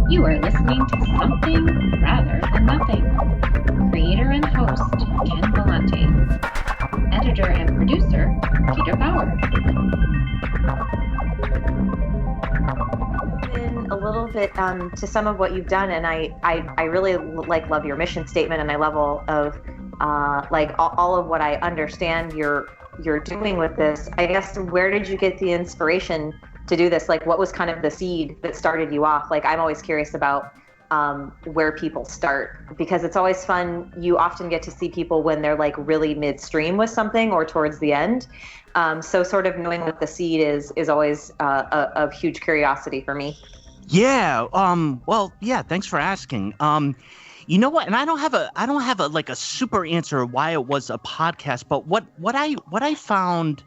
You are listening to Something Rather Than Nothing. Creator and host, Ken Vellante. Editor and producer, Peter Bauer. In a little bit to some of what you've done, and I really love your mission statement, and I love all of all of what I understand you're doing with this. I guess, where did you get the inspiration to do this? Like, what was kind of the seed that started you off? Like, I'm always curious about where people start, because it's always fun. You often get to see people when they're like really midstream with something or towards the end. So sort of knowing what the seed is always a huge curiosity for me. Yeah. Well, yeah. Thanks for asking. You know what? And I don't have a like a super answer why it was a podcast, but what I found.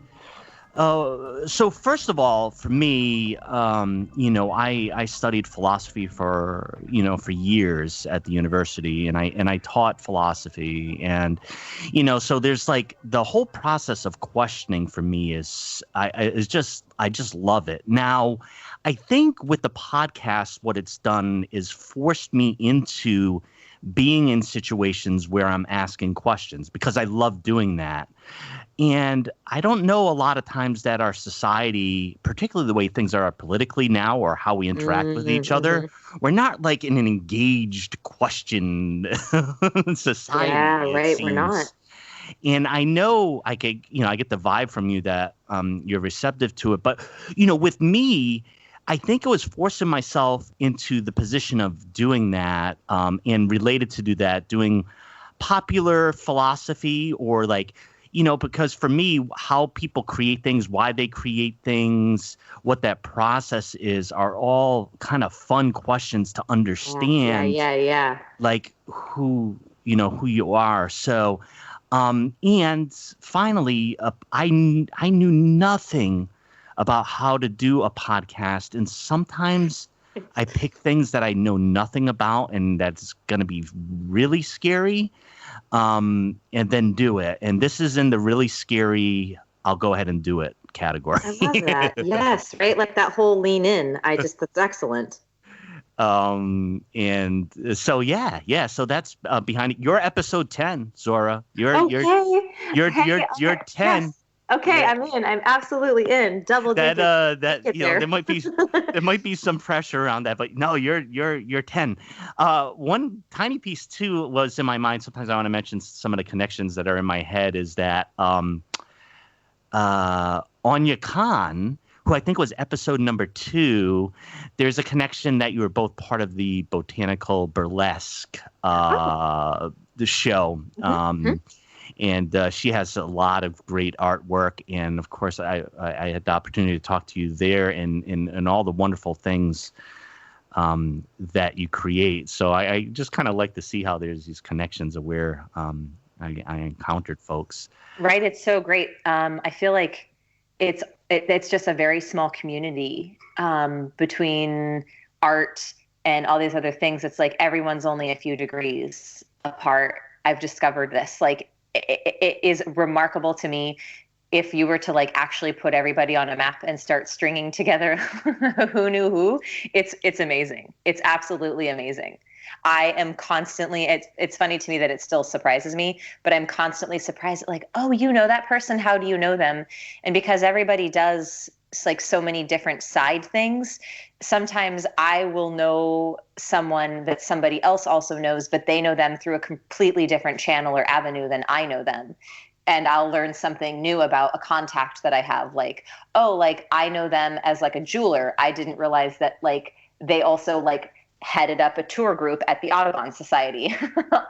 So first of all, for me, I studied philosophy for years at the university, and I taught philosophy, and so there's like the whole process of questioning for me I just love it. Now, I think with the podcast, what it's done is forced me into being in situations where I'm asking questions, because I love doing that. And I don't know a lot of times that our society, particularly the way things are politically now, or how we interact with each other, we're not like in an engaged question society. Yeah, right. We're not. And I know I get the vibe from you that you're receptive to it. But, with me, I think it was forcing myself into the position of doing that, and related to do that, doing popular philosophy, or like, because for me, how people create things, why they create things, what that process is, are all kind of fun questions to understand. Yeah. Like who you are. So, and finally, I knew nothing about how to do a podcast, and sometimes I pick things that I know nothing about, and that's going to be really scary, and then do it. And this is in the really scary, I'll go ahead and do it category. I love that. Yes, right? Like that whole lean in. That's excellent. And so so that's behind it. You're episode 10, Zora. You're 10. Yes. Okay, yeah. I'm in. I'm absolutely in. Double digits. There might be some pressure around that, but no, you're 10. One tiny piece too was in my mind. Sometimes I want to mention some of the connections that are in my head. Is that Anya Khan, who I think was episode number 2, there's a connection that you were both part of the botanical burlesque the show. And she has a lot of great artwork. And, of course, I had the opportunity to talk to you there and all the wonderful things that you create. So I just kind of like to see how there's these connections of where I encountered folks. Right. It's so great. I feel like it's just a very small community between art and all these other things. It's like everyone's only a few degrees apart. I've discovered this. Like, it is remarkable to me if you were to like actually put everybody on a map and start stringing together who knew who. It's amazing. It's absolutely amazing. I am constantly, it's funny to me that it still surprises me, but I'm constantly surprised at like, oh, you know that person, how do you know them? And because everybody does like so many different side things, sometimes I will know someone that somebody else also knows, but they know them through a completely different channel or avenue than I know them. And I'll learn something new about a contact that I have. Like, oh, like I know them as like a jeweler. I didn't realize that like they also like headed up a tour group at the Audubon Society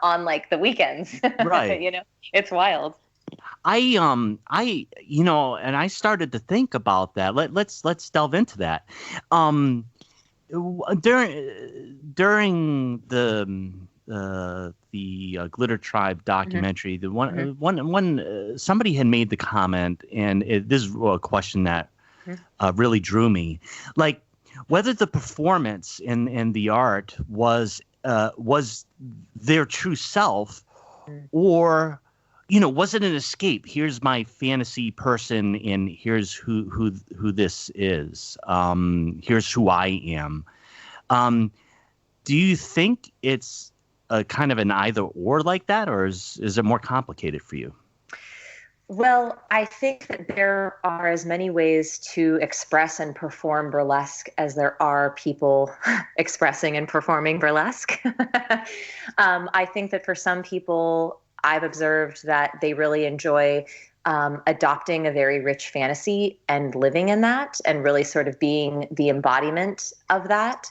on like the weekends. Right. It's wild. And I started to think about that. Let's delve into that. During the Glitter Tribe documentary, the one somebody had made the comment, and this is a question that really drew me, like whether the performance and the art was their true self, or was it an escape? Here's my fantasy person, and here's who this is. Here's who I am. do you think it's a kind of an either or like that, or is it more complicated for you? Well, I think that there are as many ways to express and perform burlesque as there are people expressing and performing burlesque. I think that for some people, I've observed that they really enjoy adopting a very rich fantasy and living in that and really sort of being the embodiment of that.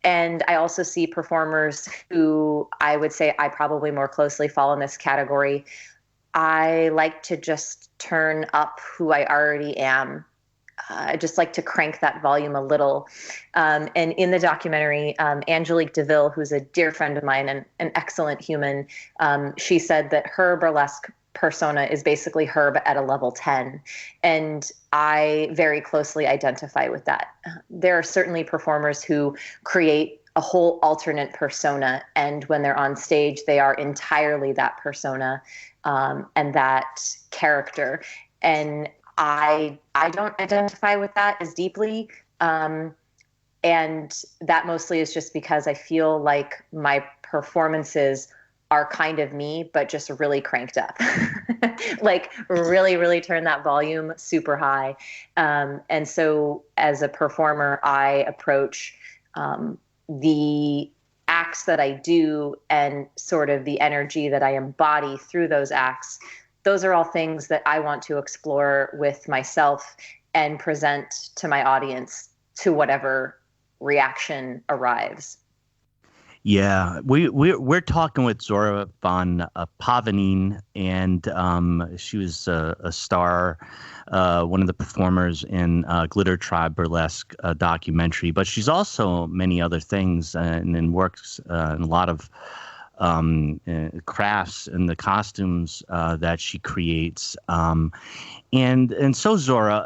And I also see performers who I would say I probably more closely fall in this category. I like to just turn up who I already am. I just like to crank that volume a little. And in the documentary, Angelique DeVille, who's a dear friend of mine and an excellent human, she said that her burlesque persona is basically her, but at a level 10. And I very closely identify with that. There are certainly performers who create a whole alternate persona. And when they're on stage, they are entirely that persona and that character. And I don't identify with that as deeply. And that mostly is just because I feel like my performances are kind of me, but just really cranked up. Like really, really turn that volume super high. And so as a performer, I approach the acts that I do and sort of the energy that I embody through those acts. Those are all things that I want to explore with myself and present to my audience to whatever reaction arrives. Yeah, we're talking with Zora von Pavonine, and she was a star, one of the performers in Glitter Tribe burlesque documentary. But she's also many other things, and works in a lot of crafts and the costumes that she creates. And so Zora,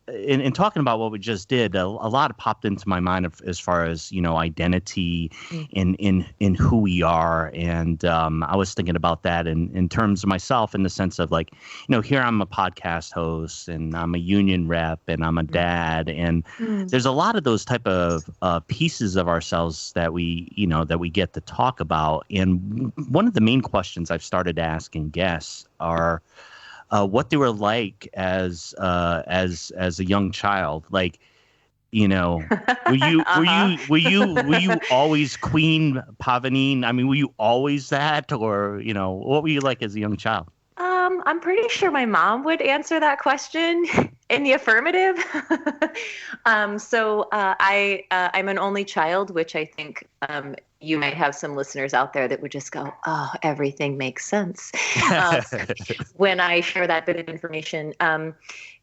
in talking about what we just did, a lot popped into my mind as far as, identity in who we are. And I was thinking about that in terms of myself, in the sense of like, here I'm a podcast host and I'm a union rep and I'm a dad. And there's a lot of those type of pieces of ourselves that we get to talk about. And one of the main questions I've started asking guests are, what they were like as a young child. Like, were you always Queen Pavonine? I mean, were you always that, or what were you like as a young child? I'm pretty sure my mom would answer that question in the affirmative. So I'm an only child, which I think you might have some listeners out there that would just go, oh, everything makes sense when I share that bit of information.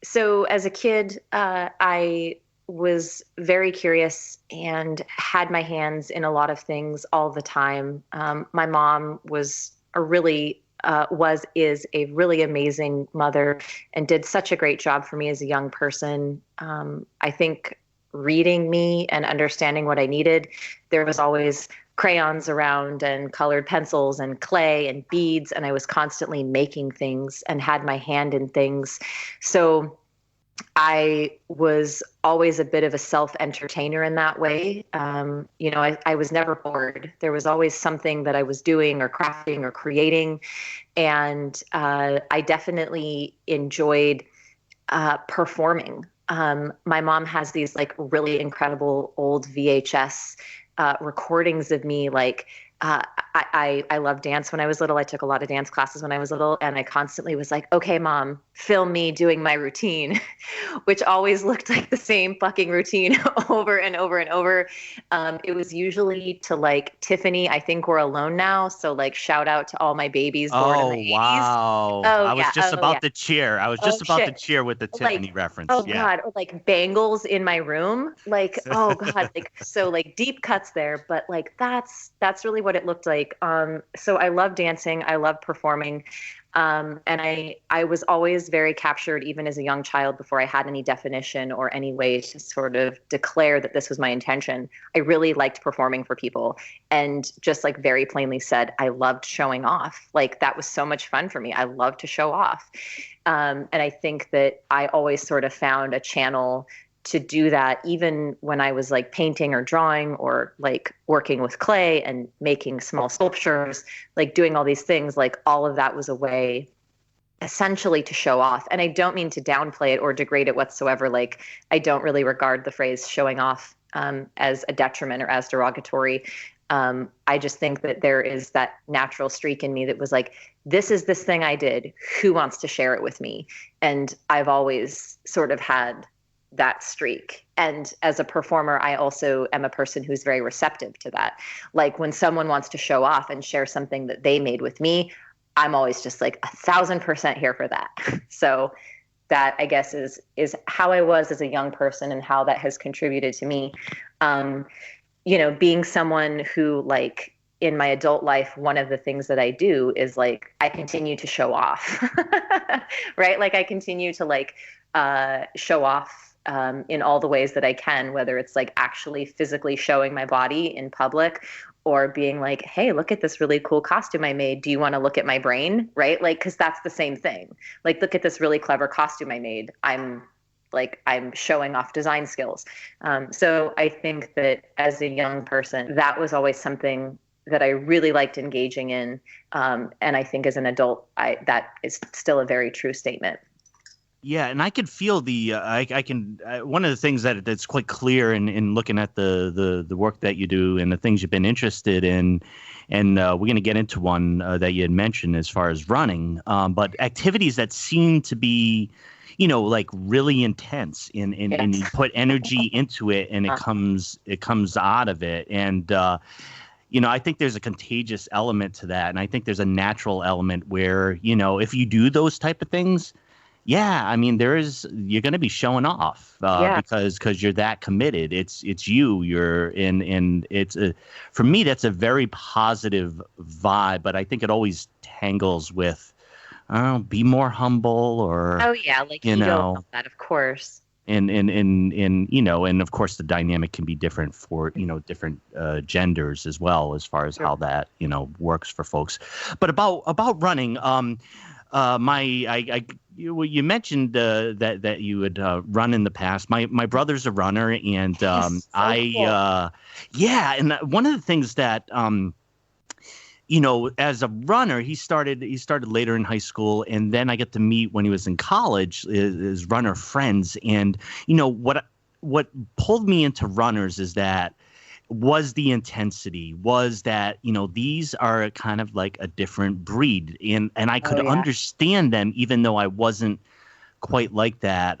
So as a kid, I was very curious and had my hands in a lot of things all the time. My mom is a really amazing mother and did such a great job for me as a young person. I think reading me and understanding what I needed, there was always crayons around and colored pencils and clay and beads, and I was constantly making things and had my hand in things. So I was always a bit of a self-entertainer in that way. I was never bored. There was always something that I was doing or crafting or creating. And I definitely enjoyed performing. My mom has these like really incredible old VHS recordings of me. Like I loved dance when I was little. I took a lot of dance classes when I was little, and I constantly was like, okay, Mom, film me doing my routine, which always looked like the same fucking routine over and over and over. It was usually to like Tiffany, I Think We're Alone Now. So like shout out to all my babies born in the 80s. Wow. I was just about to cheer. I was just about to cheer with the Tiffany reference. Oh God. Or like bangles in my room. Like, oh God. Like, so like deep cuts there, but like, that's really what it looked like. So I love dancing. I love performing. And I was always very captured, even as a young child, before I had any definition or any way to sort of declare that this was my intention. I really liked performing for people, and just like very plainly said, I loved showing off. Like that was so much fun for me. I loved to show off. And I think that I always sort of found a channel to do that, even when I was like painting or drawing or like working with clay and making small sculptures, like doing all these things, like all of that was a way essentially to show off. And I don't mean to downplay it or degrade it whatsoever. Like, I don't really regard the phrase showing off as a detriment or as derogatory. I just think that there is that natural streak in me that was like, this is this thing I did. Who wants to share it with me? And I've always sort of had that streak. And as a performer, I also am a person who's very receptive to that. Like when someone wants to show off and share something that they made with me, I'm always just like 1,000% here for that. So that, I guess, is how I was as a young person and how that has contributed to me. Being someone who, like, in my adult life, one of the things that I do is like I continue to show off, right? Like I continue to like show off in all the ways that I can, whether it's like actually physically showing my body in public or being like, hey, look at this really cool costume I made. Do you want to look at my brain? Right? Like, because that's the same thing. Like, look at this really clever costume I made. I'm showing off design skills. So I think that as a young person, that was always something that I really liked engaging in. And I think as an adult, that is still a very true statement. Yeah, and I could feel one of the things that's quite clear in looking at the work that you do and the things you've been interested in, and we're going to get into one that you had mentioned as far as running, but activities that seem to be, like really intense and you put energy into it and it comes out of it. And, I think there's a contagious element to that. And I think there's a natural element where, if you do those type of things, yeah, I mean, you're going to be showing off because you're that committed. It's you. You're in, and for me, that's a very positive vibe. But I think it always tangles with, be more humble or. Oh yeah, like you know that, of course. And of course the dynamic can be different for different genders as well, as far as how that works for folks. But about running, you mentioned that you had run in the past. My brother's a runner, and cool. And one of the things that as a runner, he started later in high school, and then I get to meet when he was in college his runner friends, and what pulled me into runners was the intensity, was that, these are kind of like a different breed. And I could understand them, even though I wasn't quite like that.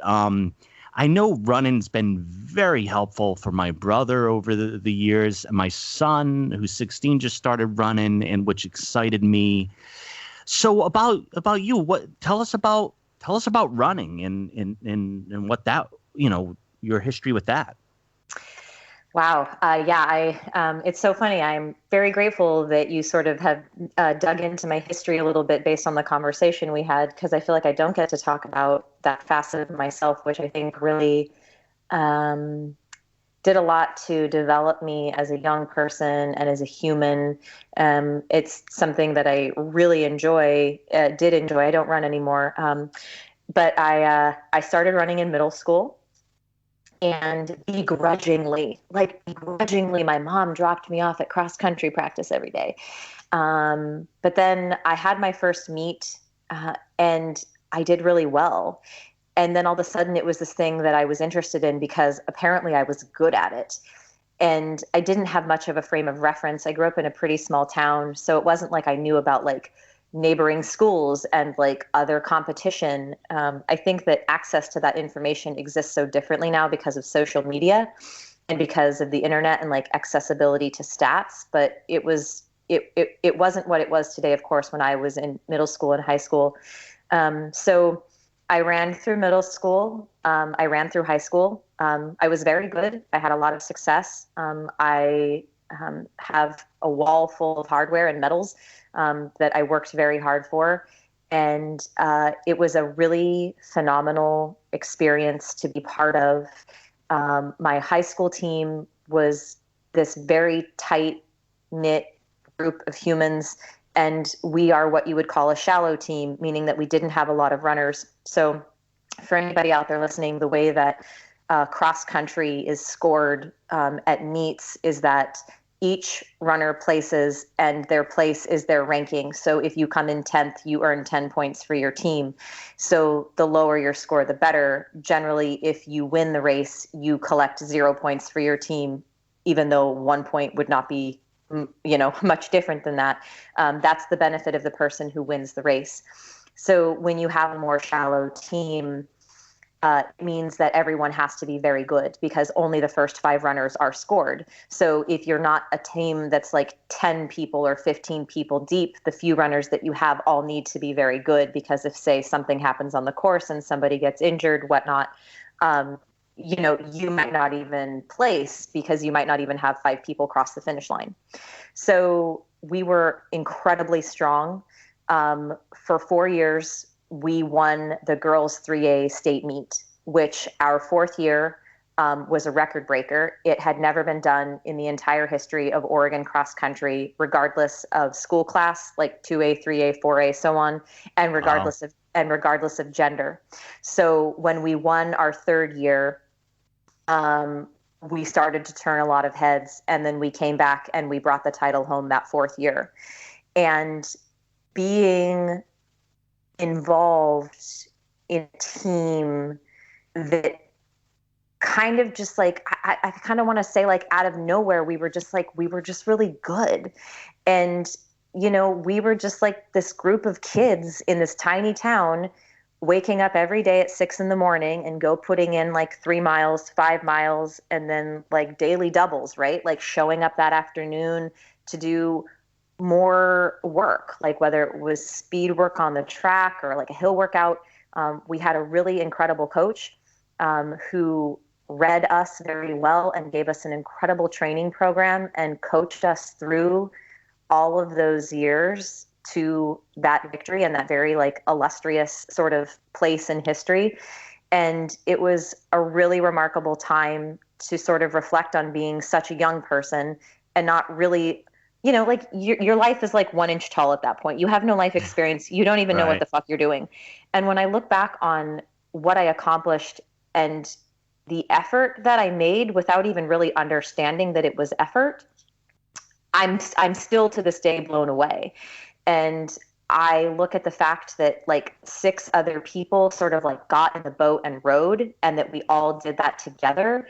I know running's been very helpful for my brother over the years. My son, who's 16, just started running, and which excited me. So about you, tell us about running and what that, your history with that. Wow. It's so funny. I'm very grateful that you sort of have dug into my history a little bit based on the conversation we had, because I feel like I don't get to talk about that facet of myself, which I think really did a lot to develop me as a young person and as a human. It's something that I really did enjoy. I don't run anymore. But I started running in middle school. And begrudgingly, my mom dropped me off at cross country practice every day. But then I had my first meet and I did really well. And then all of a sudden it was this thing that I was interested in because apparently I was good at it. And I didn't have much of a frame of reference. I grew up in a pretty small town, so it wasn't like I knew about like neighboring schools and like other competition. I think that access to that information exists so differently now because of social media and because of the internet and like accessibility to stats. But it wasn't what it was today, of course, when I was in middle school and high school. So I ran through middle school. I ran through high school. I was very good. I had a lot of success. I have a wall full of hardware and medals that I worked very hard for. And it was a really phenomenal experience to be part of. My high school team was this very tight-knit group of humans, and we are what you would call a shallow team, meaning that we didn't have a lot of runners. So for anybody out there listening, the way that cross country is scored at meets is that each runner places and their place is their ranking. So if you come in 10th, you earn 10 points for your team. So the lower your score, the better. Generally, if you win the race, you collect 0 points for your team, even though 1 point would not be, much different than that. That's the benefit of the person who wins the race. So when you have a more shallow team, it means that everyone has to be very good because only the first 5 runners are scored. So if you're not a team that's like 10 people or 15 people deep, the few runners that you have all need to be very good because if, say, something happens on the course and somebody gets injured, whatnot, you might not even place because you might not even have 5 people cross the finish line. So we were incredibly strong. For 4 years, we won the girls 3A state meet, which our 4th year was a record breaker. It had never been done in the entire history of Oregon cross country, regardless of school class, like 2A, 3A, 4A, so on, and regardless of gender. So when we won our 3rd year, we started to turn a lot of heads, and then we came back and we brought the title home that 4th year. And being involved in a team that kind of just like, I kind of want to say like out of nowhere, we were just really good. And, we were just like this group of kids in this tiny town waking up every day at 6 a.m. and go putting in like 3 miles, 5 miles, and then like daily doubles, right? Like showing up that afternoon to do more work, like whether it was speed work on the track or like a hill workout. We had a really incredible coach who read us very well and gave us an incredible training program and coached us through all of those years to that victory and that very like illustrious sort of place in history. And it was a really remarkable time to sort of reflect on being such a young person and not really, like your life is like 1 inch tall at that point. You have no life experience. You don't even know what the fuck you're doing. And when I look back on what I accomplished and the effort that I made without even really understanding that it was effort, I'm still to this day blown away. And I look at the fact that like 6 other people sort of like got in the boat and rowed, and that we all did that together.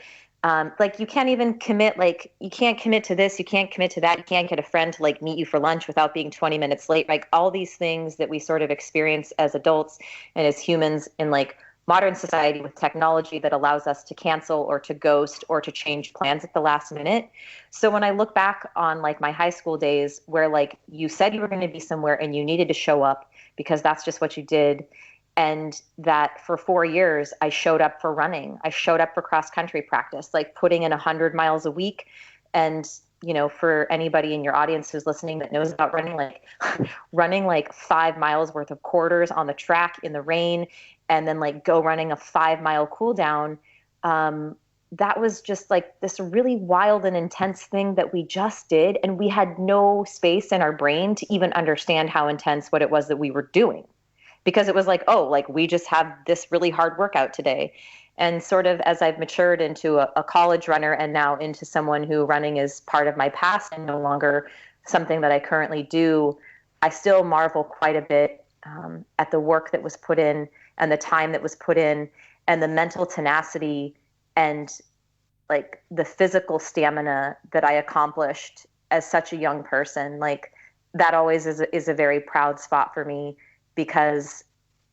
Like you can't even commit, like you can't commit to this, you can't commit to that, you can't get a friend to like meet you for lunch without being 20 minutes late. Like all these things that we sort of experience as adults and as humans in like modern society with technology that allows us to cancel or to ghost or to change plans at the last minute. So when I look back on like my high school days where like you said you were going to be somewhere and you needed to show up because that's just what you did. And that for 4 years, I showed up for running. I showed up for cross country practice, like putting in 100 miles a week. And, for anybody in your audience who's listening that knows about running, like running like 5 miles worth of quarters on the track in the rain, and then like go running a 5 mile cool down. That was just like this really wild and intense thing that we just did. And we had no space in our brain to even understand how intense what it was that we were doing. Because it was like, oh, like we just have this really hard workout today. And sort of as I've matured into a college runner and now into someone who running is part of my past and no longer something that I currently do, I still marvel quite a bit at the work that was put in and the time that was put in and the mental tenacity and like the physical stamina that I accomplished as such a young person. Like that always is a very proud spot for me, because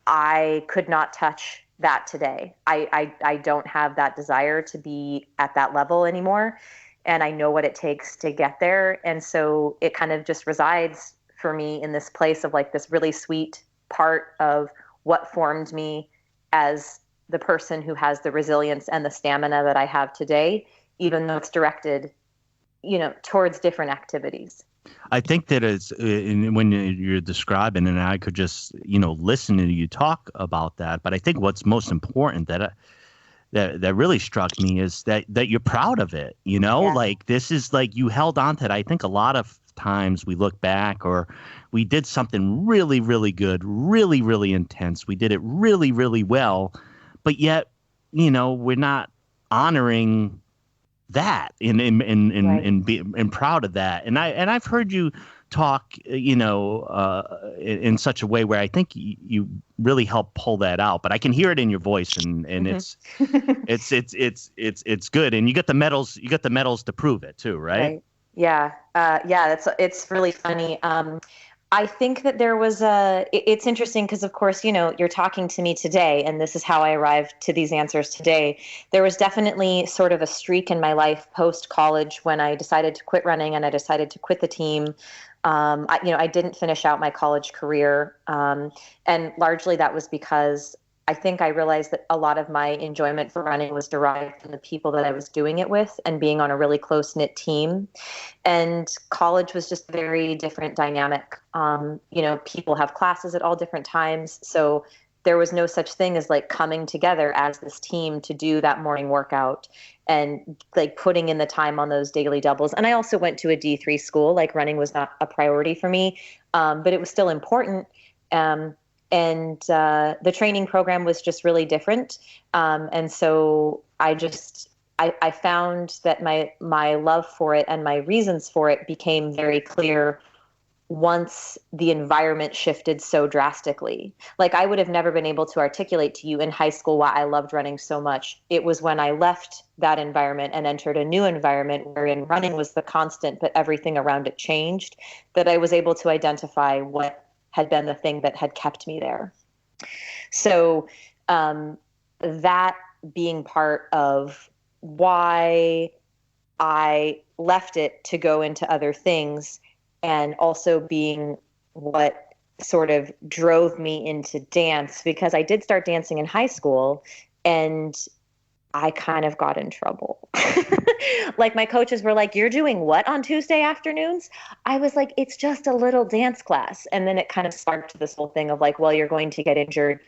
I could not touch that today. I don't have that desire to be at that level anymore. And I know what it takes to get there. And so it kind of just resides for me in this place of like this really sweet part of what formed me as the person who has the resilience and the stamina that I have today, even though it's directed, towards different activities. I think that it's when you're describing, and I could just listen to you talk about that. But I think what's most important that really struck me is that you're proud of it. Yeah. Like this is like you held on to it. I think a lot of times we look back or we did something really, really good, really, really intense. We did it really, really well, but yet we're not honoring that and being proud of that. And I've heard you talk, in such a way where I think you really help pull that out. But I can hear it in your voice, and it's good. And you get the medals. You get the medals to prove it too, right? Yeah. It's really funny. I think that there was it's interesting because, of course, you're talking to me today, and this is how I arrived to these answers today. There was definitely sort of a streak in my life post-college when I decided to quit running and I decided to quit the team. I didn't finish out my college career. And largely that was because I think I realized that a lot of my enjoyment for running was derived from the people that I was doing it with and being on a really close-knit team. And college was just a very different dynamic. People have classes at all different times. So there was no such thing as like coming together as this team to do that morning workout and like putting in the time on those daily doubles. And I also went to a D3 school, like running was not a priority for me, but it was still important. And the training program was just really different. And so I found that my love for it and my reasons for it became very clear once the environment shifted so drastically. Like I would have never been able to articulate to you in high school why I loved running so much. It was when I left that environment and entered a new environment wherein running was the constant, but everything around it changed, that I was able to identify what had been the thing that had kept me there. So that being part of why I left it to go into other things, and also being what sort of drove me into dance, because I did start dancing in high school and I kind of got in trouble. Like my coaches were like, "You're doing what on Tuesday afternoons?" I was like, "It's just a little dance class." And then it kind of sparked this whole thing of like, well, you're going to get injured.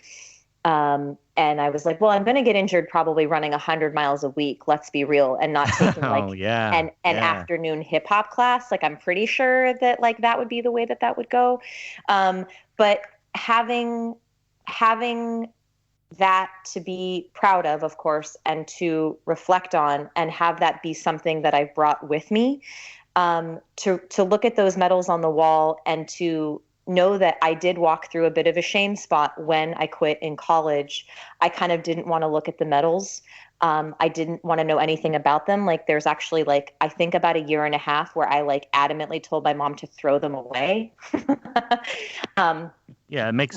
And I was like, well, I'm going to get injured probably running 100 miles a week. Let's be real, and not taking an afternoon hip hop class. Like, I'm pretty sure that like that would be the way that would go. But having that to be proud of course, and to reflect on and have that be something that I've brought with me, to look at those medals on the wall and to know that I did walk through a bit of a shame spot when I quit in college. I kind of didn't want to look at the medals. I didn't want to know anything about them. Like there's actually like, I think about 1.5 years where I like adamantly told my mom to throw them away. Yeah, it makes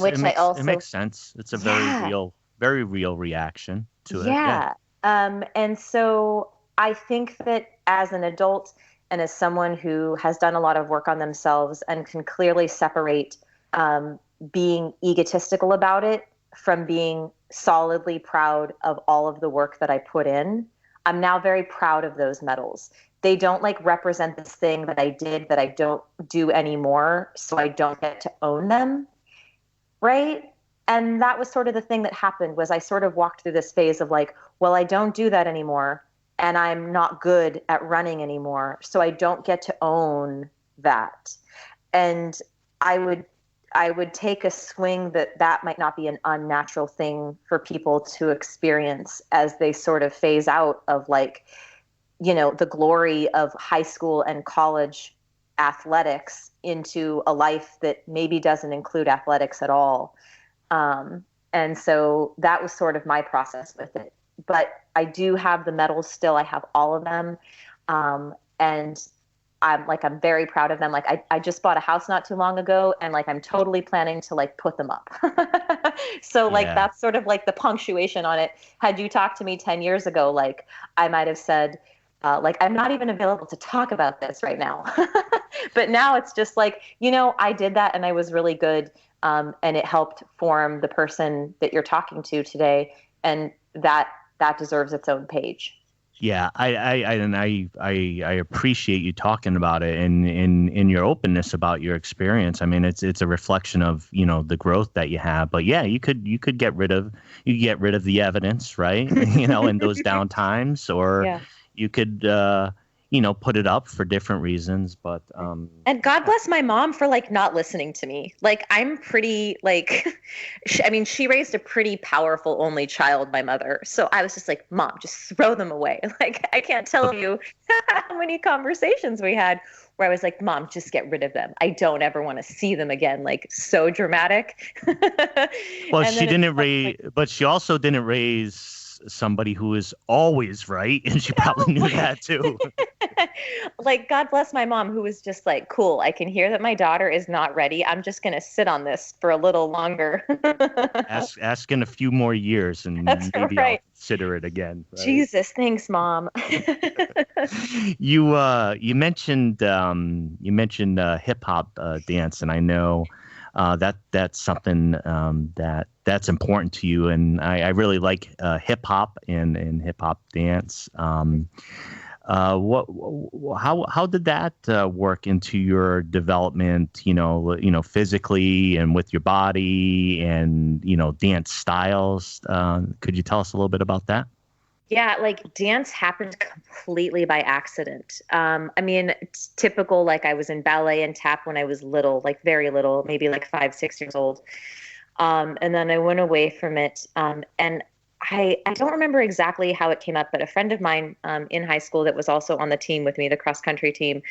sense. It's a very real reaction to it. Yeah. And so I think that as an adult and as someone who has done a lot of work on themselves and can clearly separate being egotistical about it from being solidly proud of all of the work that I put in, I'm now very proud of those medals. They don't like represent this thing that I did that I don't do anymore, so I don't get to own them, right? And that was sort of the thing that happened, was I sort of walked through this phase of like, well, I don't do that anymore, and I'm not good at running anymore, so I don't get to own that. And I would take a swing that might not be an unnatural thing for people to experience as they sort of phase out of like, the glory of high school and college athletics into a life that maybe doesn't include athletics at all. And so that was sort of my process with it. But I do have the medals still. I have all of them. And I'm very proud of them. Like I just bought a house not too long ago, and like I'm totally planning to like put them up. So like that's sort of like the punctuation on it. Had you talked to me 10 years ago, like I might have said, like, I'm not even available to talk about this right now. But now it's just like, I did that and I was really good. And it helped form the person that you're talking to today. And that deserves its own page. Yeah, I appreciate you talking about it and in your openness about your experience. I mean, it's a reflection of the growth that you have. But yeah, you could get rid of the evidence, right? In those down times, or you could put it up for different reasons. But and God bless my mom for like not listening to me. Like I'm pretty like, she raised a pretty powerful only child, my mother. So I was just like, Mom, just throw them away. Like I can't tell you how many conversations we had where I was like, Mom, just get rid of them. I don't ever want to see them again. Like so dramatic. Well, but she also didn't raise somebody who is always right, and she probably knew that too. Like, God bless my mom, who was just like, cool, I can hear that my daughter is not ready. I'm just going to sit on this for a little longer. Ask in a few more years, and That's maybe right. I'll consider it again. Right? Jesus, thanks, Mom. You mentioned hip hop dance, and I know that's something that's important to you, and I really like hip hop and hip hop dance. How did that work into your development? Physically and with your body, and dance styles. Could you tell us a little bit about that? Yeah, like dance happened completely by accident. It's typical, like I was in ballet and tap when I was little, like very little, maybe like 5, 6 years old. And then I went away from it. And I don't remember exactly how it came up, but a friend of mine in high school that was also on the team with me, the cross country team,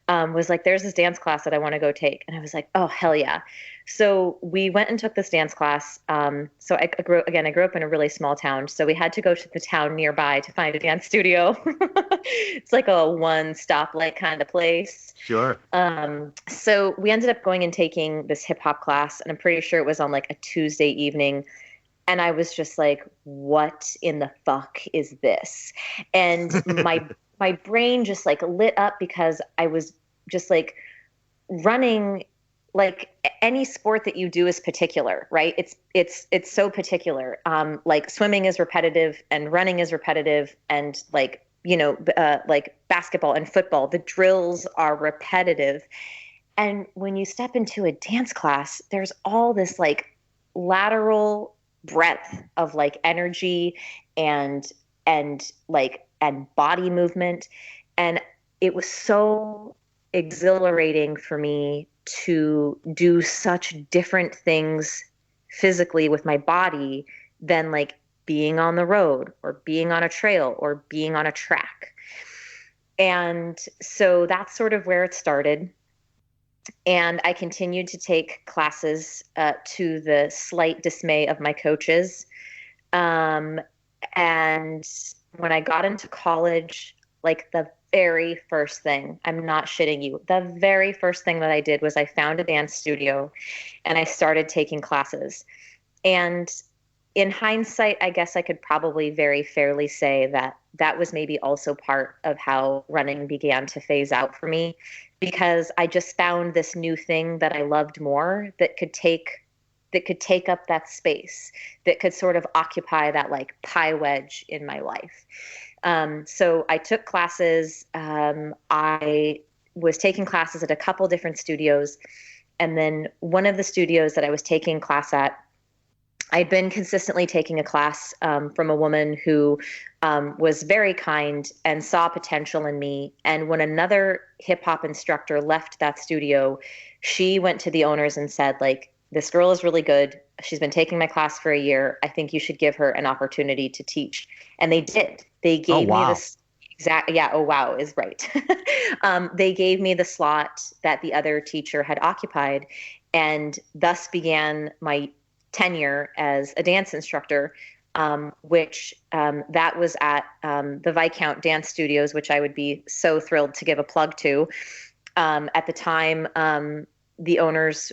was like, there's this dance class that I want to go take. And I was like, oh, hell yeah. So we went and took this dance class. So I grew up in a really small town. So we had to go to the town nearby to find a dance studio. It's like a one stoplight kind of place. Sure. So we ended up going and taking this hip hop class, and I'm pretty sure it was on like a Tuesday evening. And I was just like, what in the fuck is this? And my brain just like lit up, because I was just like running. Like any sport that you do is particular, right? It's so particular. Like swimming is repetitive and running is repetitive, and like, like basketball and football, the drills are repetitive. And when you step into a dance class, there's all this like lateral breadth of like energy and body movement. And it was so exhilarating for me to do such different things physically with my body than like being on the road or being on a trail or being on a track. And so that's sort of where it started. And I continued to take classes to the slight dismay of my coaches. And when I got into college, like the very first thing, I'm not shitting you, the very first thing that I did was I found a dance studio and I started taking classes. And in hindsight, I guess I could probably very fairly say that that was maybe also part of how running began to phase out for me, because I just found this new thing that I loved more, that could take up that space, that could sort of occupy that like pie wedge in my life. So I took classes. I was taking classes at a couple different studios. And then one of the studios that I was taking class at, I'd been consistently taking a class from a woman who was very kind and saw potential in me. And when another hip hop instructor left that studio, she went to the owners and said, like, this girl is really good. She's been taking my class for a year. I think you should give her an opportunity to teach. And they did. They gave me this exact, yeah, oh wow is right. They gave me the slot that the other teacher had occupied, and thus began my tenure as a dance instructor, which that was at the Viscount Dance Studios, which I would be so thrilled to give a plug to. At the time, the owners,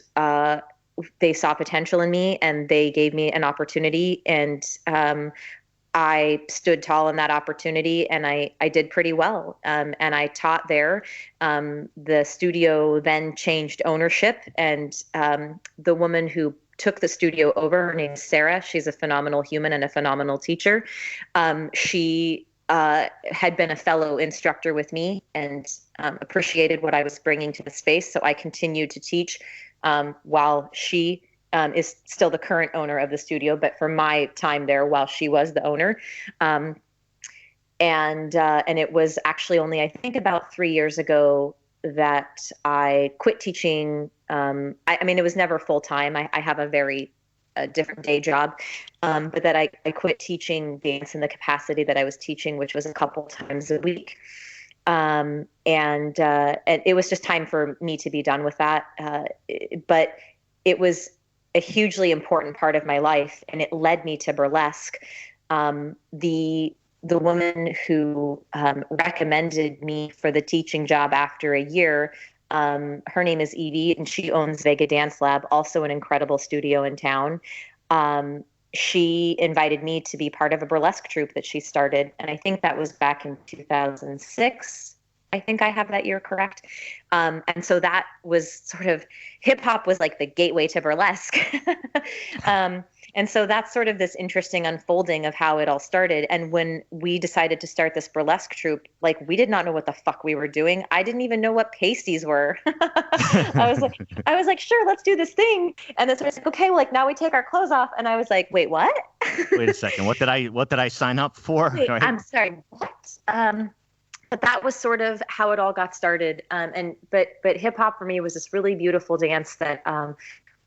they saw potential in me and they gave me an opportunity, and I stood tall in that opportunity, and I did pretty well. And I taught there. The studio then changed ownership, and the woman who took the studio over, her name is Sarah. She's a phenomenal human and a phenomenal teacher. She had been a fellow instructor with me and appreciated what I was bringing to the space. So I continued to teach while she is still the current owner of the studio, but for my time there while she was the owner. And it was actually only, I think, about 3 years ago that I quit teaching. I mean, it was never full time. I have a different day job, but that I quit teaching dance in the capacity that I was teaching, which was a couple times a week. And it was just time for me to be done with that. But it was a hugely important part of my life, and it led me to burlesque. The woman who recommended me for the teaching job after a year, her name is Evie, and she owns Vega Dance Lab, also an incredible studio in town. She invited me to be part of a burlesque troupe that she started, and I think that was back in 2006. I think I have that year correct. And so that was sort of, hip hop was like the gateway to burlesque. And so that's sort of this interesting unfolding of how it all started. And when we decided to start this burlesque troupe, like, we did not know what the fuck we were doing. I didn't even know what pasties were. I was like, sure, let's do this thing. And then so I was like, okay, well, like, now we take our clothes off. And I was like, wait, what? Wait a second. What did I sign up for? Wait, I'm sorry. What? But that was sort of how it all got started. But hip hop for me was this really beautiful dance that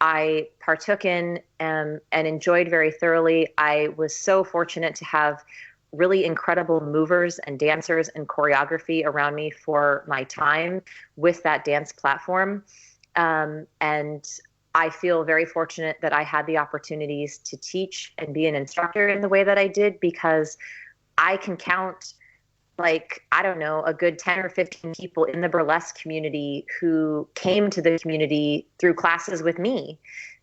I partook in and enjoyed very thoroughly. I was so fortunate to have really incredible movers and dancers and choreography around me for my time with that dance platform. And I feel very fortunate that I had the opportunities to teach and be an instructor in the way that I did, because I can count, like, I don't know, a good 10 or 15 people in the burlesque community who came to the community through classes with me.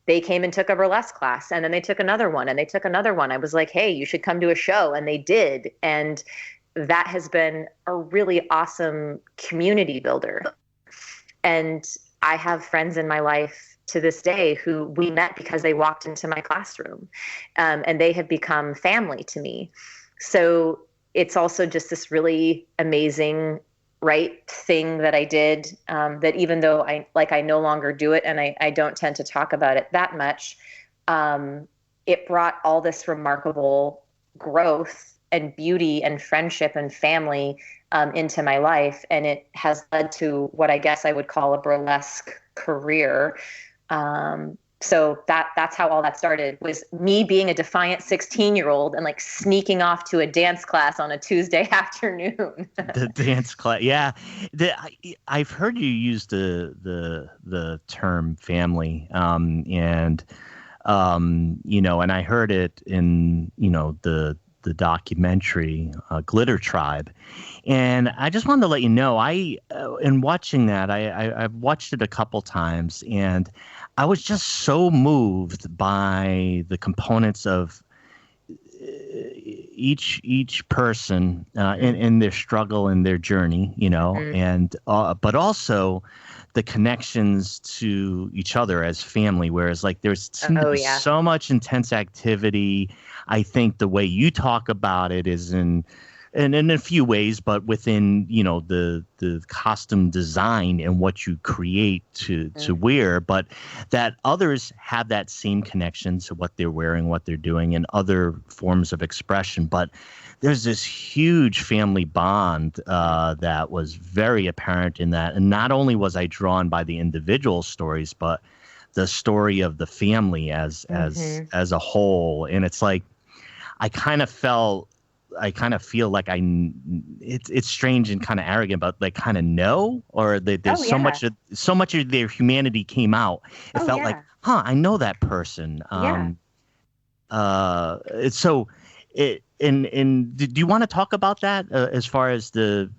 They came and took a burlesque class, and then they took another one, and they took another one. I was like, hey, you should come to a show. And they did. And that has been a really awesome community builder. And I have friends in my life to this day who we met because they walked into my classroom, and they have become family to me. So it's also just this really amazing, right, thing that I did, that even though I no longer do it, and I don't tend to talk about it that much, it brought all this remarkable growth and beauty and friendship and family into my life. And it has led to what I guess I would call a burlesque career. So that's how all that started, was me being a defiant 16-year-old and like sneaking off to a dance class on a Tuesday afternoon. The dance class, yeah. I've heard you use the term family, and and I heard it in the documentary Glitter Tribe, and I just wanted to let you know, in watching that, I've watched it a couple times, and I was just so moved by the components of each person in their struggle and their journey, Mm-hmm. and but also the connections to each other as family. Whereas, like, there's so much intense activity. I think the way you talk about it is in a few ways, but within the costume design and what you create to wear, but that others have that same connection to what they're wearing, what they're doing, and other forms of expression. But there's this huge family bond that was very apparent in that. And not only was I drawn by the individual stories, but the story of the family as a whole. And it's like, I kind of feel like it's strange and kind of arrogant, but like kind of know, or there's so much of their humanity came out. It felt like, I know that person. And do you want to talk about that as far as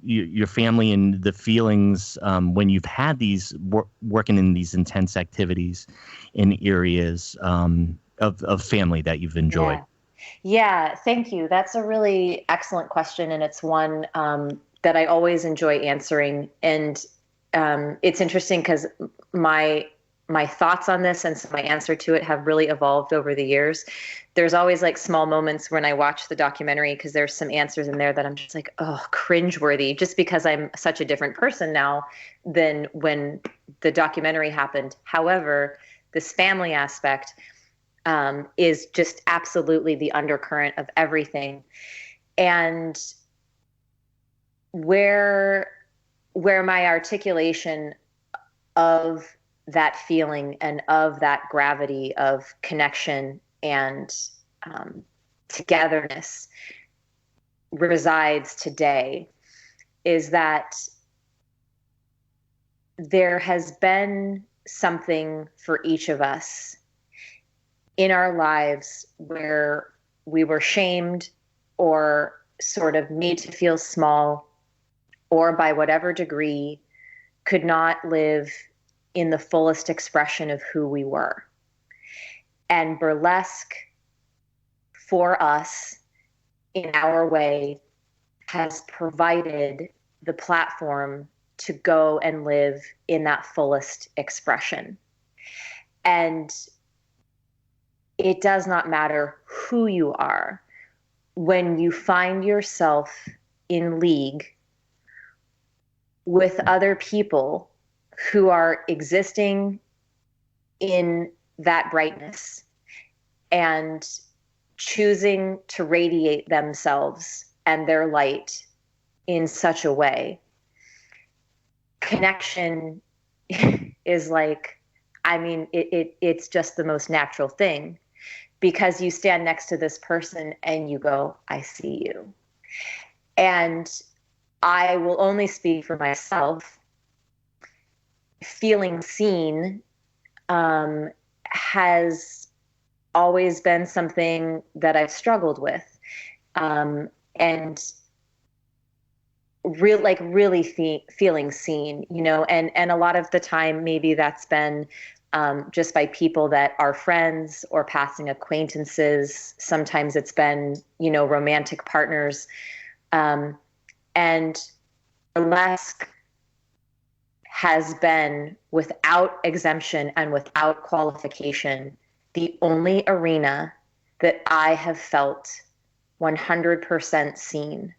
your family and the feelings when you've had these working in these intense activities in areas of family that you've enjoyed? Yeah, thank you. That's a really excellent question, and it's one that I always enjoy answering. And it's interesting because my thoughts on this and my answer to it have really evolved over the years. There's always like small moments when I watch the documentary, because there's some answers in there that I'm just like, oh, cringeworthy, just because I'm such a different person now than when the documentary happened. However, this family aspect is just absolutely the undercurrent of everything. And where my articulation of that feeling and of that gravity of connection and togetherness resides today is that there has been something for each of us in our lives where we were shamed or sort of made to feel small, or by whatever degree could not live in the fullest expression of who we were. And burlesque, for us, in our way, has provided the platform to go and live in that fullest expression. And it does not matter who you are. When you find yourself in league with other people who are existing in that brightness and choosing to radiate themselves and their light in such a way, connection is like, I mean, it's just the most natural thing, because you stand next to this person and you go, I see you. And I will only speak for myself. Feeling seen has always been something that I've struggled with. And really feeling seen, you know, and a lot of the time, maybe that's been just by people that are friends or passing acquaintances. Sometimes it's been, you know, romantic partners. And burlesque has been, without exemption and without qualification, the only arena that I have felt 100% seen.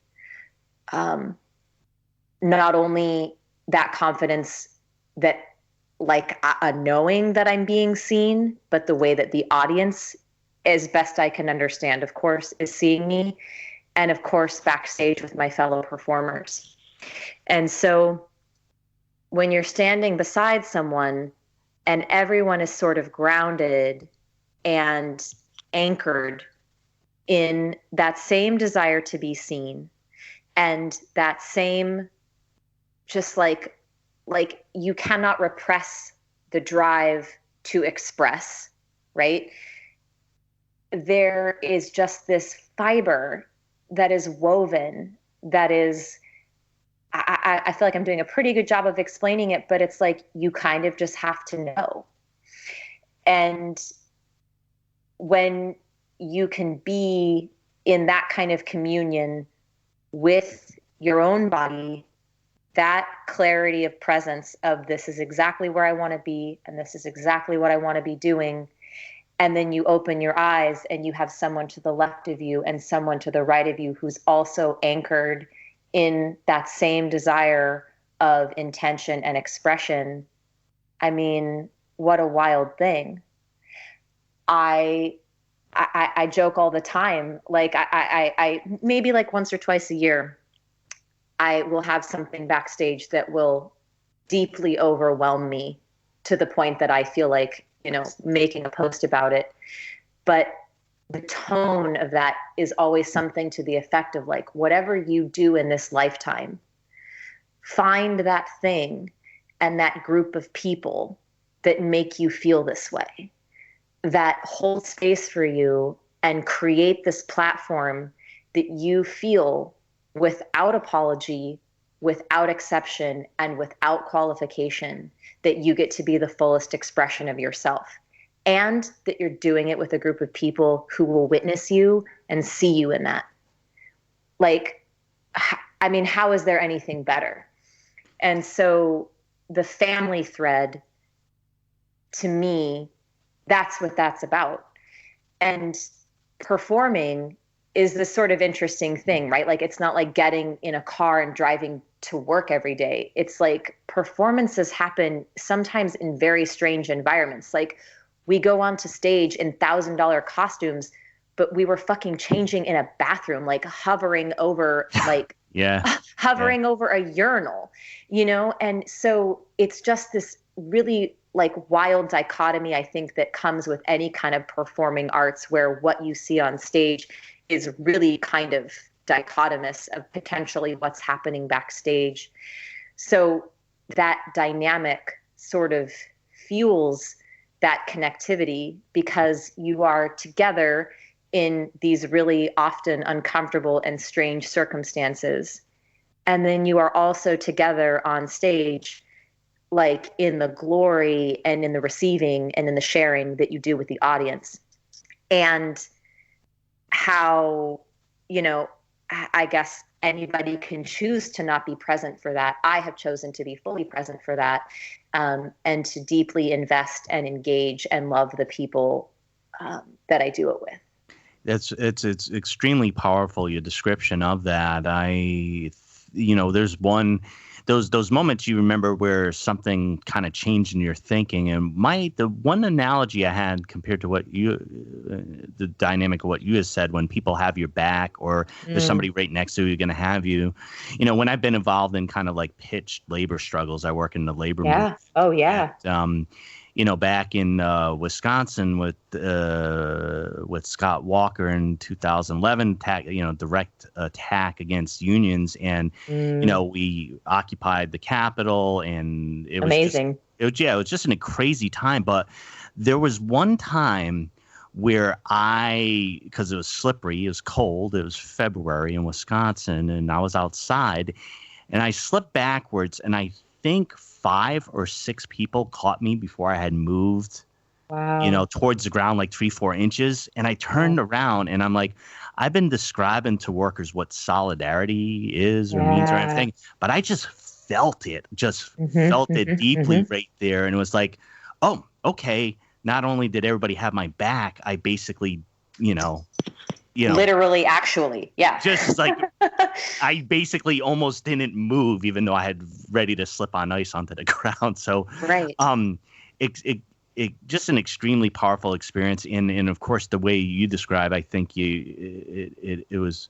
Not only that confidence that, like, a knowing that I'm being seen, but the way that the audience, as best I can understand, of course, is seeing me, and of course backstage with my fellow performers. And so when you're standing beside someone and everyone is sort of grounded and anchored in that same desire to be seen, and that same, just like you cannot repress the drive to express, right? There is just this fiber that is woven, that is, I feel like I'm doing a pretty good job of explaining it, but it's like you kind of just have to know. And when you can be in that kind of communion with your own body, that clarity of presence of, this is exactly where I want to be, and this is exactly what I want to be doing. And then you open your eyes and you have someone to the left of you and someone to the right of you who's also anchored in that same desire of intention and expression. I mean, what a wild thing. I joke all the time. Like I maybe like once or twice a year, I will have something backstage that will deeply overwhelm me to the point that I feel like, you know, making a post about it. But the tone of that is always something to the effect of, like, whatever you do in this lifetime, find that thing and that group of people that make you feel this way, that hold space for you and create this platform that you feel without apology, without exception, and without qualification, that you get to be the fullest expression of yourself, and that you're doing it with a group of people who will witness you and see you in that. Like, I mean, how is there anything better? And so the family thread, to me, that's what that's about. And performing is this sort of interesting thing, right? Like, it's not like getting in a car and driving to work every day. It's like performances happen sometimes in very strange environments. Like, we go onto stage in $1,000 costumes, but we were fucking changing in a bathroom, like hovering over like Yeah. hovering over a urinal, And so it's just this really like wild dichotomy, I think, that comes with any kind of performing arts, where what you see on stage is really kind of dichotomous of potentially what's happening backstage. So that dynamic sort of fuels that connectivity, because you are together in these really often uncomfortable and strange circumstances. And then you are also together on stage, like in the glory and in the receiving and in the sharing that you do with the audience. And how, I guess anybody can choose to not be present for that. I have chosen to be fully present for that, and to deeply invest and engage and love the people that I do it with. It's extremely powerful, your description of that. There's those moments you remember where something kind of changed in your thinking. And the one analogy I had compared to the dynamic of what you have said, when people have your back or there's somebody right next to you going to have you, when I've been involved in kind of like pitched labor struggles, I work in the labor movement. Oh yeah. And, back in Wisconsin with Scott Walker in 2011, direct attack against unions, and we occupied the Capitol, and it was amazing. It was just a crazy time. But there was one time where because it was slippery, it was cold, it was February in Wisconsin, and I was outside, and I slipped backwards, and I think 5 or 6 people caught me before I had moved, towards the ground, like 3-4 inches. And I turned around, and I'm like, I've been describing to workers what solidarity is or means or anything, but I just felt it, deeply right there. And it was like, oh, okay. Not only did everybody have my back, I basically, literally, actually, yeah. Just like I basically almost didn't move, even though I had ready to slip on ice onto the ground. So, right. It just an extremely powerful experience, and of course the way you describe, I think it was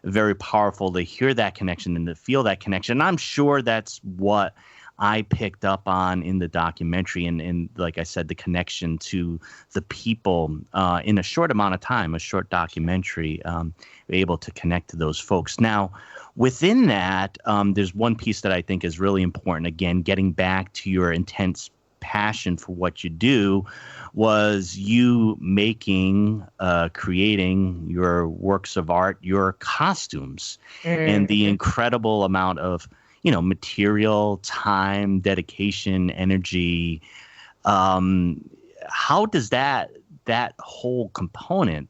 very powerful to hear that connection and to feel that connection. And I'm sure that's what I picked up on in the documentary, and like I said, the connection to the people in a short amount of time, a short documentary, able to connect to those folks. Now, within that, there's one piece that I think is really important. Again, getting back to your intense passion for what you do, was you creating your works of art, your costumes, and the incredible amount of material, time, dedication, energy. How does that whole component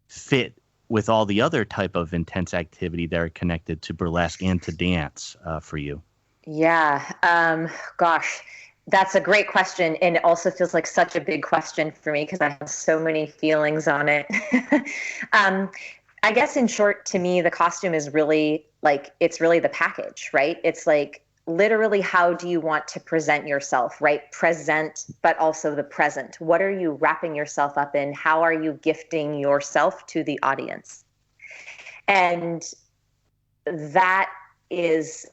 fit with all the other type of intense activity that are connected to burlesque and to dance for you? Yeah. Gosh, that's a great question. And it also feels like such a big question for me, because I have so many feelings on it. I guess in short, to me, the costume is really it's really the package, right? It's like literally, how do you want to present yourself, right? Present, but also the present. What are you wrapping yourself up in? How are you gifting yourself to the audience? And that is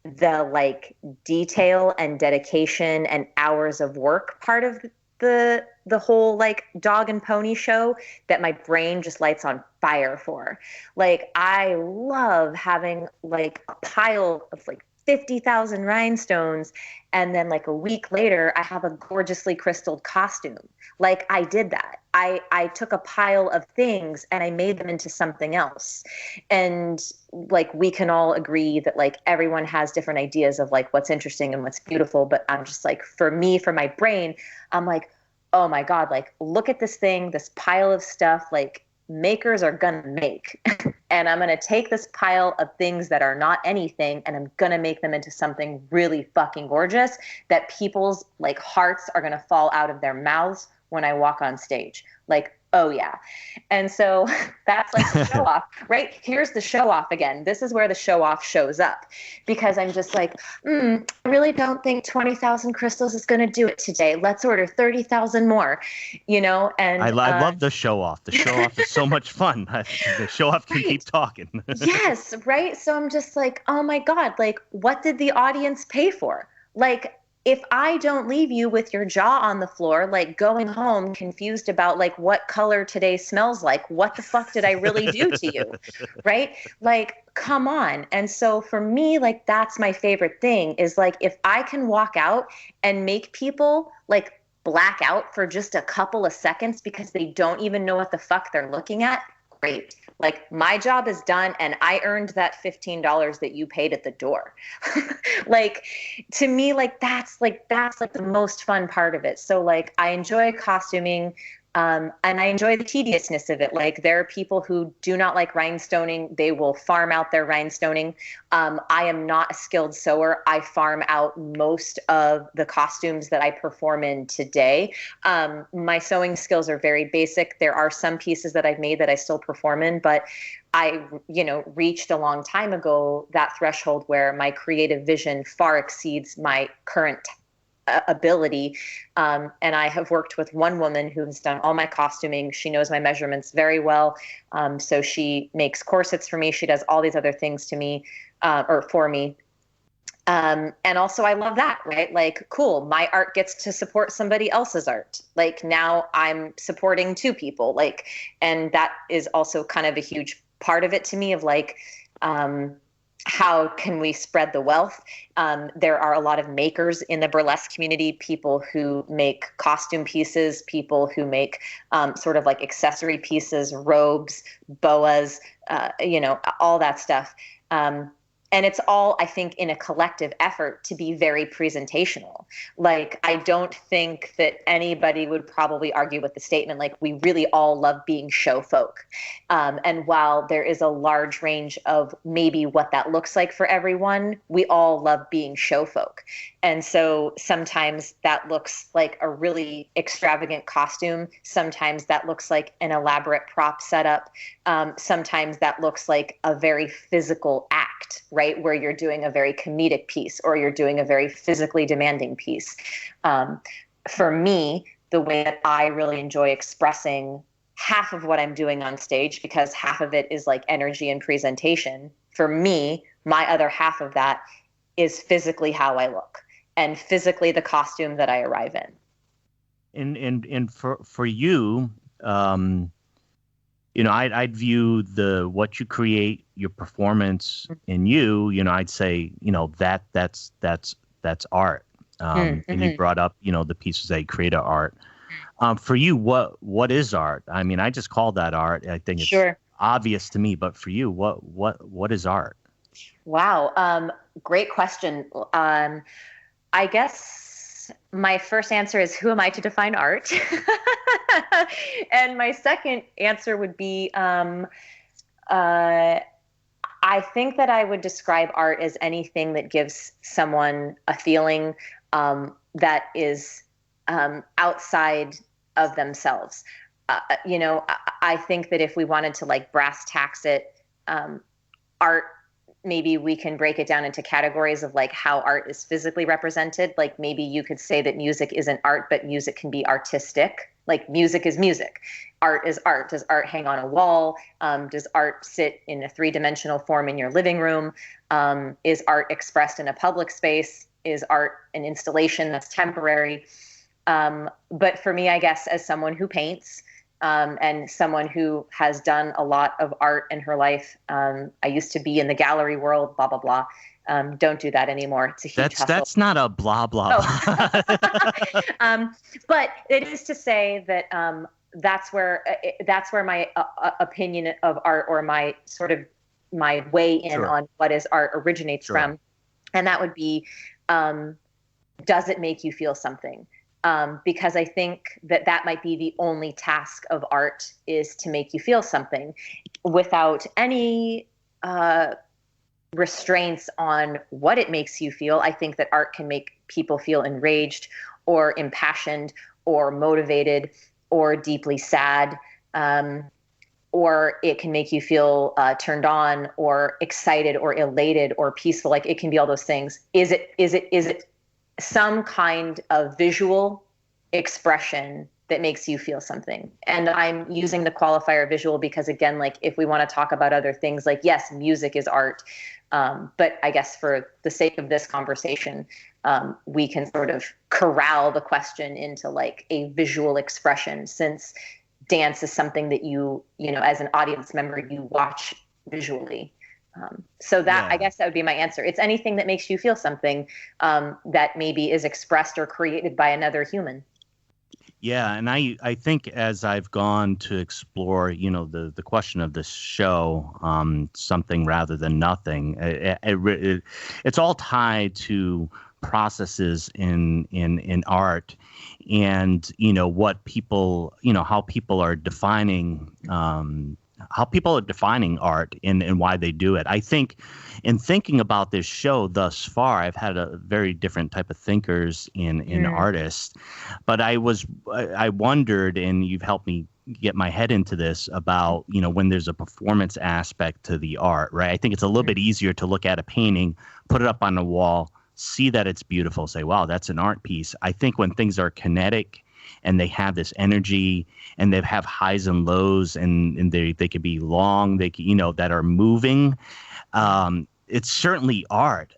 the detail and dedication and hours of work part of the whole dog and pony show that my brain just lights on fire for. I love having a pile of 50,000 rhinestones, and then a week later I have a gorgeously crystalled costume. I did that. I took a pile of things and I made them into something else. And we can all agree that everyone has different ideas of what's interesting and what's beautiful, but I'm just for me, for my brain, I'm oh my God, look at this thing, this pile of stuff, makers are gonna make. And I'm gonna take this pile of things that are not anything, and I'm gonna make them into something really fucking gorgeous that people's hearts are gonna fall out of their mouths when I walk on stage. Oh yeah. And so that's like the show off, right? Here's the show off again. This is where the show off shows up, because I'm just like, I really don't think 20,000 crystals is going to do it today. Let's order 30,000 more, and I love the show off. The show off is so much fun. The show off can keep talking. Yes. Right. So I'm just like, oh my God, like, what did the audience pay for? Like, if I don't leave you with your jaw on the floor, like going home confused about like what color today smells like, what the fuck did I really do to you? Right? Like, come on. And so for me, like, that's my favorite thing is like, if I can walk out and make people like black out for just a couple of seconds because they don't even know what the fuck they're looking at, great. Like, my job is done and I earned that $15 that you paid at the door. Like, to me, like, that's the most fun part of it. So like, I enjoy costuming. And I enjoy the tediousness of it. Like, there are people who do not like rhinestoning. They will farm out their rhinestoning. I am not a skilled sewer. I farm out most of the costumes that I perform in today. My sewing skills are very basic. There are some pieces that I've made that I still perform in, but I, reached a long time ago that threshold where my creative vision far exceeds my current ability. And I have worked with one woman who has done all my costuming. She knows my measurements very well. So she makes corsets for me. She does all these other things to me, or for me. And also I love that, right? Like, cool. My art gets to support somebody else's art. Like, now I'm supporting two people, like, and that is also kind of a huge part of it to me of like, how can we spread the wealth? There are a lot of makers in the burlesque community, people who make costume pieces, people who make sort of like accessory pieces, robes, boas, all that stuff. And it's all, I think, in a collective effort to be very presentational. Like, I don't think that anybody would probably argue with the statement, like, we really all love being show folk. And while there is a large range of maybe what that looks like for everyone, we all love being show folk. And so sometimes that looks like a really extravagant costume. Sometimes that looks like an elaborate prop setup. Sometimes that looks like a very physical act, right? Where you're doing a very comedic piece or you're doing a very physically demanding piece. For me, the way that I really enjoy expressing half of what I'm doing on stage, because half of it is like energy and presentation. For me, my other half of that is physically how I look and physically the costume that I arrive in. And for you, I'd view what you create, your performance in you, I'd say, that's art. And you brought up, the pieces that you create are art. For you, what is art? I mean, I just call that art. I think it's obvious to me, but for you, what is art? Wow. Great question. I guess my first answer is, who am I to define art? And my second answer would be, I think that I would describe art as anything that gives someone a feeling that is outside of themselves. I think that if we wanted to like brass tacks it, art, maybe we can break it down into categories of like how art is physically represented. Like, maybe you could say that music isn't art, but music can be artistic. Like, music is music. Art is art. Does art hang on a wall? Does art sit in a three-dimensional form in your living room? Is art expressed in a public space? Is art an installation that's temporary? But for me, I guess, as someone who paints, and someone who has done a lot of art in her life, I used to be in the gallery world, blah, blah, blah. Don't do that anymore. It's a huge hustle. That's not a blah, blah, blah. But it is to say that that's where my opinion of art, or my sort of my way in on what is art, originates from. And that would be, does it make you feel something? Because I think that might be the only task of art, is to make you feel something without any restraints on what it makes you feel. I think that art can make people feel enraged or impassioned or motivated or deeply sad. or it can make you feel turned on or excited or elated or peaceful. Like it can be all those things. Is it some kind of visual expression that makes you feel something? And I'm using the qualifier visual because, again, like if we want to talk about other things, like yes, music is art. But I guess for the sake of this conversation, we can sort of corral the question into like a visual expression, since dance is something that you know, as an audience member, you watch visually. So that, I guess that would be my answer. It's anything that makes you feel something that maybe is expressed or created by another human. Yeah, and I think as I've gone to explore, you know, the question of this show, something rather than nothing, it's all tied to processes in art, and you know what people, you know, how people are defining art and why they do it. I think in thinking about this show thus far, I've had a very different type of thinkers in artists, but I wondered, and you've helped me get my head into this, about, you know, when there's a performance aspect to the art, right? I think it's a little bit easier to look at a painting, put it up on the wall, see that it's beautiful, say, wow, that's an art piece. I think when things are kinetic and they have this energy and they have highs and lows, and they could be long, they could, you know, that are moving, it's certainly art,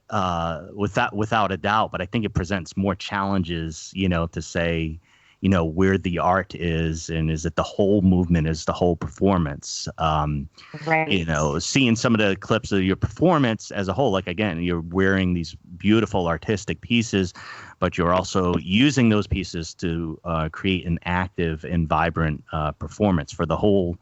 without a doubt. But I think it presents more challenges, you know, to say, you know, where the art is, and is it the whole movement, is the whole performance? Right. You know, seeing some of the clips of your performance as a whole, like, again, you're wearing these beautiful artistic pieces, but you're also using those pieces to create an active and vibrant performance for the whole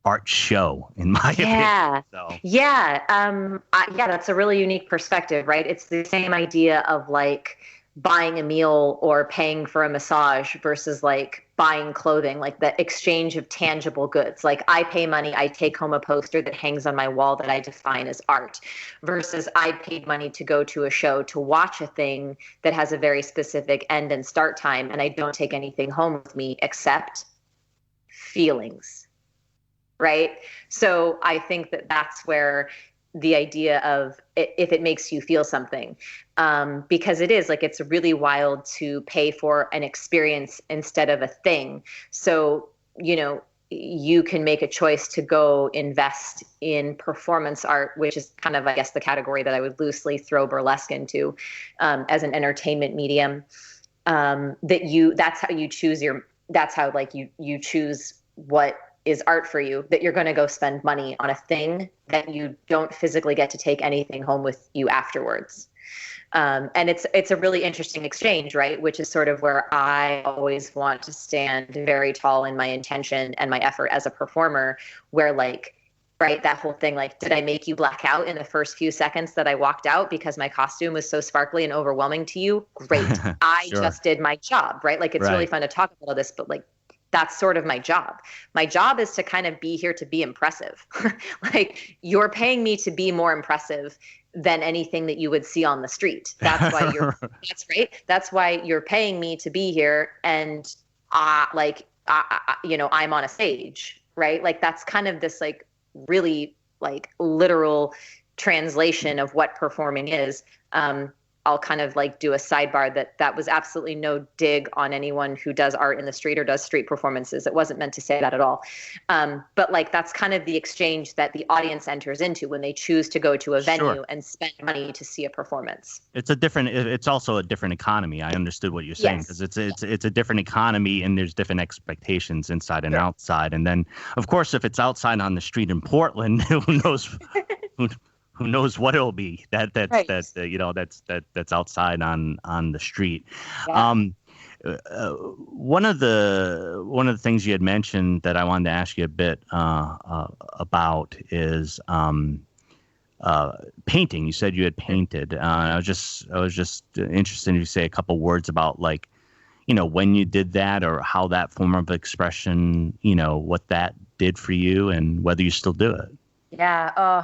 art show, in my opinion. So. Yeah, that's a really unique perspective, right? It's the same idea of like buying a meal or paying for a massage versus like buying clothing, like the exchange of tangible goods. Like I pay money, I take home a poster that hangs on my wall that I define as art, versus I paid money to go to a show to watch a thing that has a very specific end and start time, and I don't take anything home with me except feelings, right? So I think that that's where the idea of if it makes you feel something, because it is like, it's really wild to pay for an experience instead of a thing. So, you know, you can make a choice to go invest in performance art, which is kind of, I guess, the category that I would loosely throw burlesque into, as an entertainment medium. That's how you choose you choose what is art for you, that you're going to go spend money on a thing that you don't physically get to take anything home with you afterwards. And it's a really interesting exchange, right? Which is sort of where I always want to stand very tall in my intention and my effort as a performer, where like, right, that whole thing, like, did I make you black out in the first few seconds that I walked out because my costume was so sparkly and overwhelming to you? Great. I just did my job, right? Like, it's really fun to talk about all this, but like, that's sort of my job. My job is to kind of be here to be impressive. Like, you're paying me to be more impressive than anything that you would see on the street. That's why that's right. That's why you're paying me to be here. And you know, I'm on a stage, right? Like, that's kind of this like really like literal translation of what performing is. I'll kind of like do a sidebar that was absolutely no dig on anyone who does art in the street or does street performances. It wasn't meant to say that at all. But like, that's kind of the exchange that the audience enters into when they choose to go to a venue and spend money to see a performance. It's also a different economy. I understood what you're saying, because it's a different economy, and there's different expectations inside and outside. And then, of course, if it's outside on the street in Portland, who knows? Who knows what it'll be? That's outside on the street. Yeah. One of the things you had mentioned that I wanted to ask you a bit about is painting. You said you had painted. I was just interested if you say a couple words about, like, you know, when you did that, or how that form of expression, you know, what that did for you, and whether you still do it. Yeah.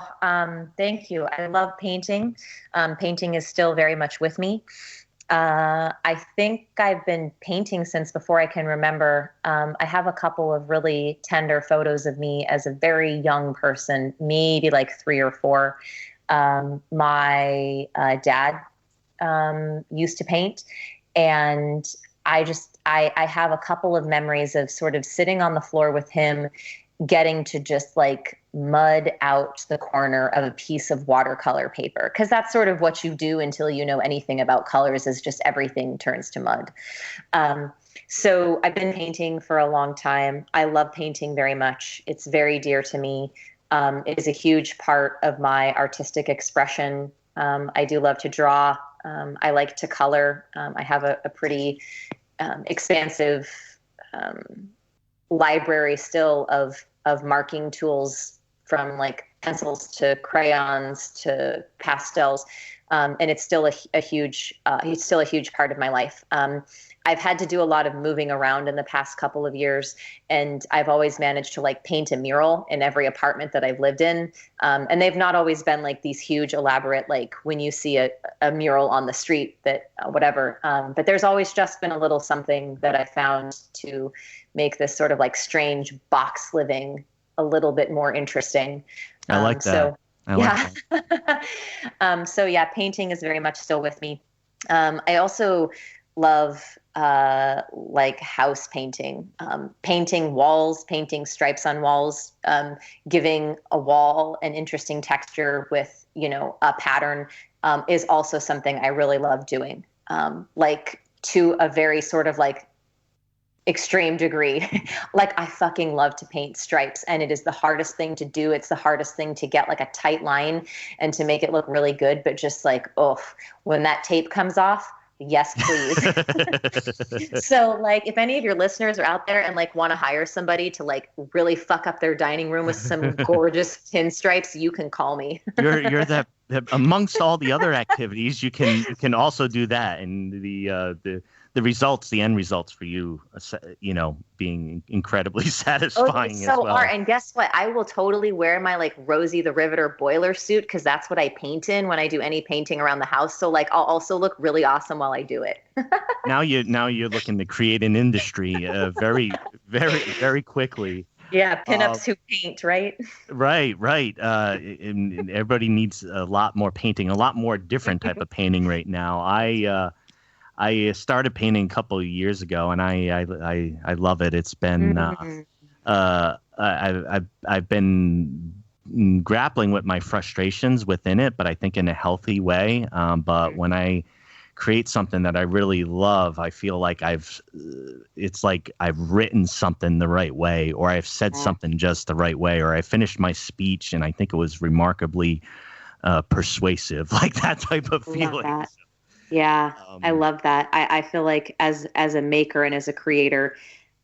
Thank you. I love painting. Painting is still very much with me. I think I've been painting since before I can remember. I have a couple of really tender photos of me as a very young person, maybe like 3 or 4. My dad used to paint, and I have a couple of memories of sort of sitting on the floor with him, getting to just like mud out the corner of a piece of watercolor paper. Because that's sort of what you do until you know anything about colors, is just everything turns to mud. So I've been painting for a long time. I love painting very much. It's very dear to me. It is a huge part of my artistic expression. I do love to draw. I like to color. I have a pretty expansive library still of marking tools, from like pencils to crayons to pastels, and it's still a huge part of my life. I've had to do a lot of moving around in the past couple of years, and I've always managed to like paint a mural in every apartment that I've lived in. And they've not always been like these huge, elaborate, like when you see a mural on the street that whatever. But there's always just been a little something that I found to make this sort of like strange box living a little bit more interesting. I like that. So, like that. So yeah, painting is very much still with me. I also love like house painting, painting walls, painting stripes on walls, giving a wall an interesting texture with, a pattern, is also something I really love doing. Like to a very sort of like extreme degree. Like I fucking love to paint stripes, and it is the hardest thing to do. It's the hardest thing to get like a tight line and to make it look really good. But just like, when that tape comes off, yes, please. So like if any of your listeners are out there and like want to hire somebody to like really fuck up their dining room with some gorgeous pinstripes, you can call me. you're that amongst all the other activities, you can also do that, and the end results for you, being incredibly satisfying as well. And guess what? I will totally wear my like Rosie the Riveter boiler suit, because that's what I paint in when I do any painting around the house. So like I'll also look really awesome while I do it. Now you're looking to create an industry very, very, very quickly. Yeah, pinups who paint, right? Right. And everybody needs a lot more painting, a lot more different type of painting right now. I started painting a couple of years ago, and I love it. It's been I've been grappling with my frustrations within it, but I think in a healthy way. But when I create something that I really love, I feel like it's like I've written something the right way, or I've said something just the right way, or I finished my speech and I think it was remarkably persuasive, like that type of feeling. Yeah, I love that. I feel like as a maker and as a creator,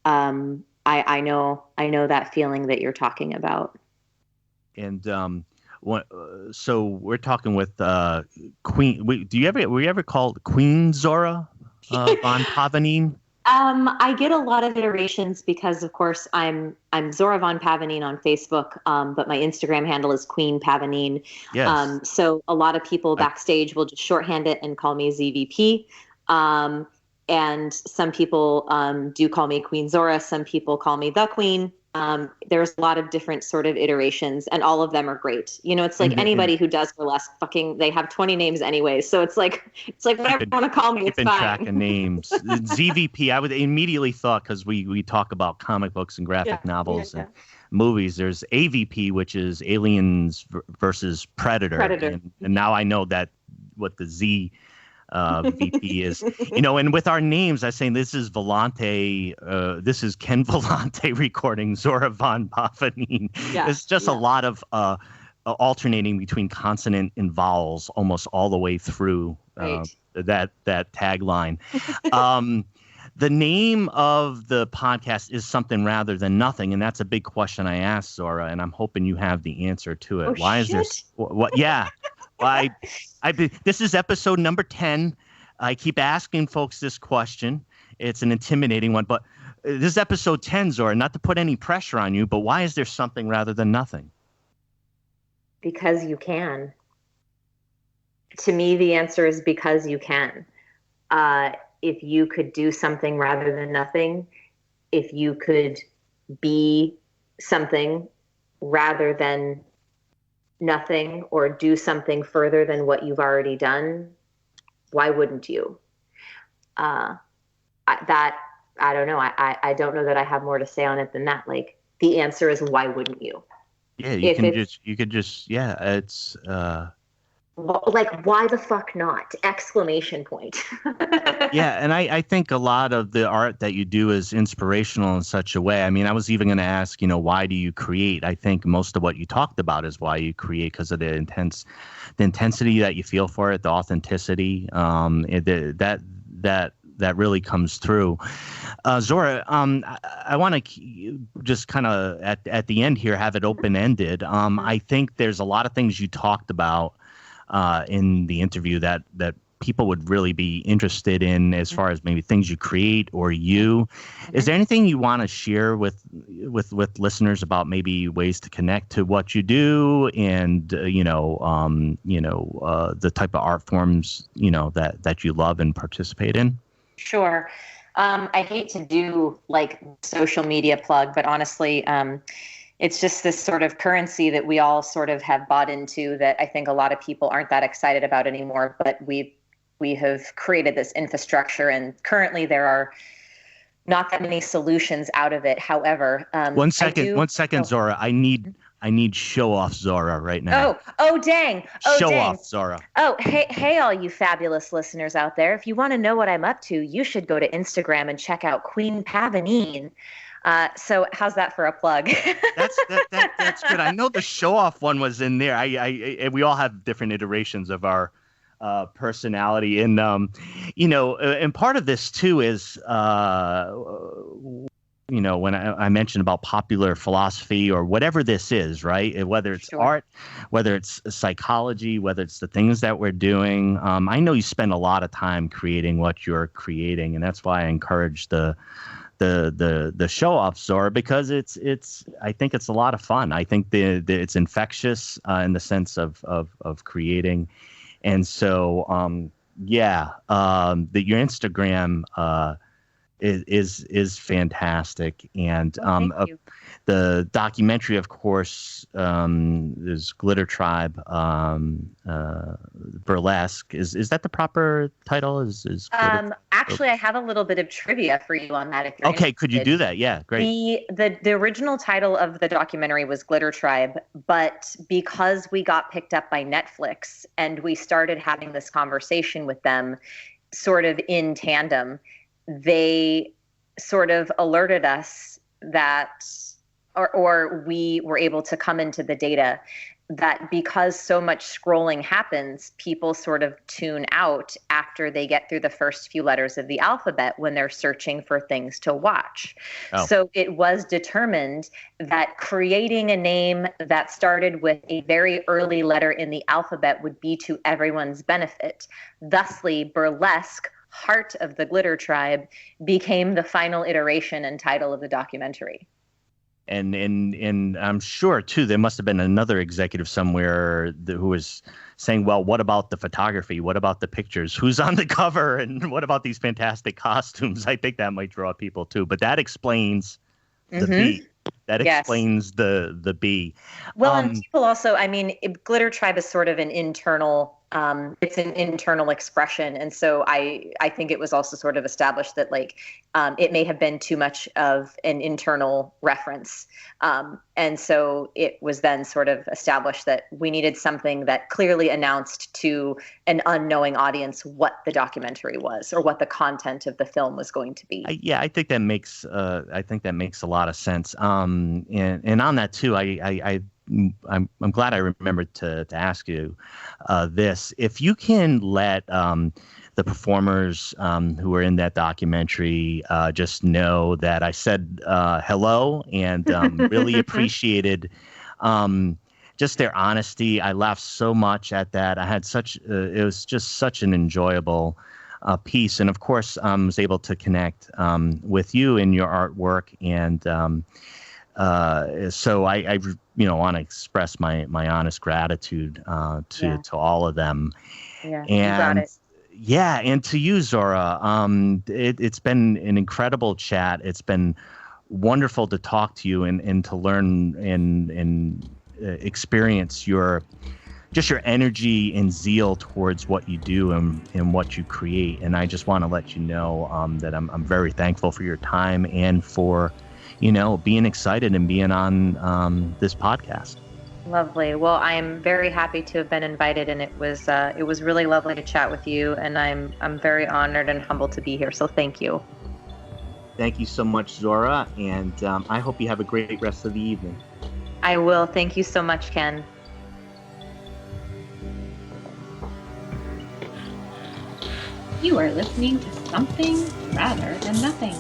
I know that feeling that you're talking about. And so we're talking with Queen. Were you ever called Queen Zora von Pavonine? I get a lot of iterations because, of course, I'm Zora von Pavonine on Facebook, but my Instagram handle is Queen Pavonine. Yes. So a lot of people backstage will just shorthand it and call me ZVP. And some people do call me Queen Zora. Some people call me the Queen. There's a lot of different sort of iterations, and all of them are great. It's like anybody who does burlesque, they have 20 names anyways. So it's like whatever you want to call me, it's fine. Track of names. ZVP, I would immediately thought, because we talk about comic books and graphic novels and movies. There's AVP, which is Aliens versus Predator. And now I know that what the Z VP is, and with our names, I was saying this is Volante, this is Ken Volante recording Zora von Pavonine. It's just a lot of alternating between consonant and vowels almost all the way through that tagline. The name of the podcast is Something Rather Than Nothing, and that's a big question I asked Zora, and I'm hoping you have the answer to it. Why is this? What? Yeah. This is episode number 10. I keep asking folks this question. It's an intimidating one, but this is episode 10, Zora. Not to put any pressure on you, but why is there something rather than nothing? Because you can. To me, the answer is because you can. if you could do something rather than nothing, if you could be something rather than nothing, or do something further than what you've already done, why wouldn't you? I don't know. I don't know that I have more to say on it than that. Like, the answer is, why wouldn't you? Yeah, you could just, it's, like, why the fuck not? Exclamation point. Yeah, and I think a lot of the art that you do is inspirational in such a way. I mean, I was even going to ask, why do you create? I think most of what you talked about is why you create, because of the intensity that you feel for it, the authenticity, that really comes through. Zora, I want to just kind of at the end here have it open-ended. I think there's a lot of things you talked about in the interview that people would really be interested in, as far as maybe things you create or you. Is there anything you want to share with listeners about maybe ways to connect to what you do, and the type of art forms that you love and participate in? Sure. I hate to do like social media plug, but honestly, it's just this sort of currency that we all sort of have bought into that I think a lot of people aren't that excited about anymore, but we have created this infrastructure, and currently there are not that many solutions out of it. However, one second, Zora. I need show off Zora right now. Oh, dang. Show off Zora. Oh, hey, all you fabulous listeners out there. If you want to know what I'm up to, you should go to Instagram and check out Queen Pavonine. So how's that for a plug? That's good. I know the show off one was in there. We all have different iterations of our personality, and and part of this too is when I mentioned about popular philosophy or whatever this is, right? Whether it's art, whether it's psychology, whether it's the things that we're doing. I know you spend a lot of time creating what you're creating, and that's why I encourage the show off, Zora, because it's I think it's a lot of fun. I think it's infectious in the sense of creating. And so, your Instagram is fantastic, and the documentary, of course, is Glitter Tribe, burlesque. Is that the proper title? Actually, I have a little bit of trivia for you on that. If you're okay, interested. Could you do that? Yeah, great. The original title of the documentary was Glitter Tribe, but because we got picked up by Netflix and we started having this conversation with them, sort of in tandem, they sort of alerted us that, or we were able to come into the data that because so much scrolling happens, people sort of tune out after they get through the first few letters of the alphabet when they're searching for things to watch. Oh. So it was determined that creating a name that started with a very early letter in the alphabet would be to everyone's benefit. Thusly, burlesque, heart of the Glitter Tribe, became the final iteration and title of the documentary. And I'm sure too there must have been another executive somewhere who was saying, well, what about the photography? What about the pictures? Who's on the cover? And what about these fantastic costumes? I think that might draw people too. But that explains the B. That explains the B. Well, and people also, Glitter Tribe is sort of an internal, it's an internal expression. And so I think it was also sort of established that it may have been too much of an internal reference. And so it was then sort of established that we needed something that clearly announced to an unknowing audience what the documentary was or what the content of the film was going to be. I think that makes a lot of sense. And on that too, I'm glad I remembered to ask you this. If you can let the performers who were in that documentary just know that I said hello and really appreciated just their honesty. I laughed so much at that. I had it was just such an enjoyable piece. And of course, I was able to connect with you in your artwork. And so I want to express my honest gratitude to all of them. Yeah, and you got it. Yeah, and to you, Zora, it's been an incredible chat. It's been wonderful to talk to you and to learn and experience your energy and zeal towards what you do and what you create. And I just want to let you know that I'm very thankful for your time and for, being excited and being on this podcast. Lovely. Well, I am very happy to have been invited, and it was really lovely to chat with you, and I'm very honored and humbled to be here. So thank you. Thank you so much, Zora, and I hope you have a great rest of the evening. I will. Thank you so much, Ken. You are listening to Something Rather Than Nothing.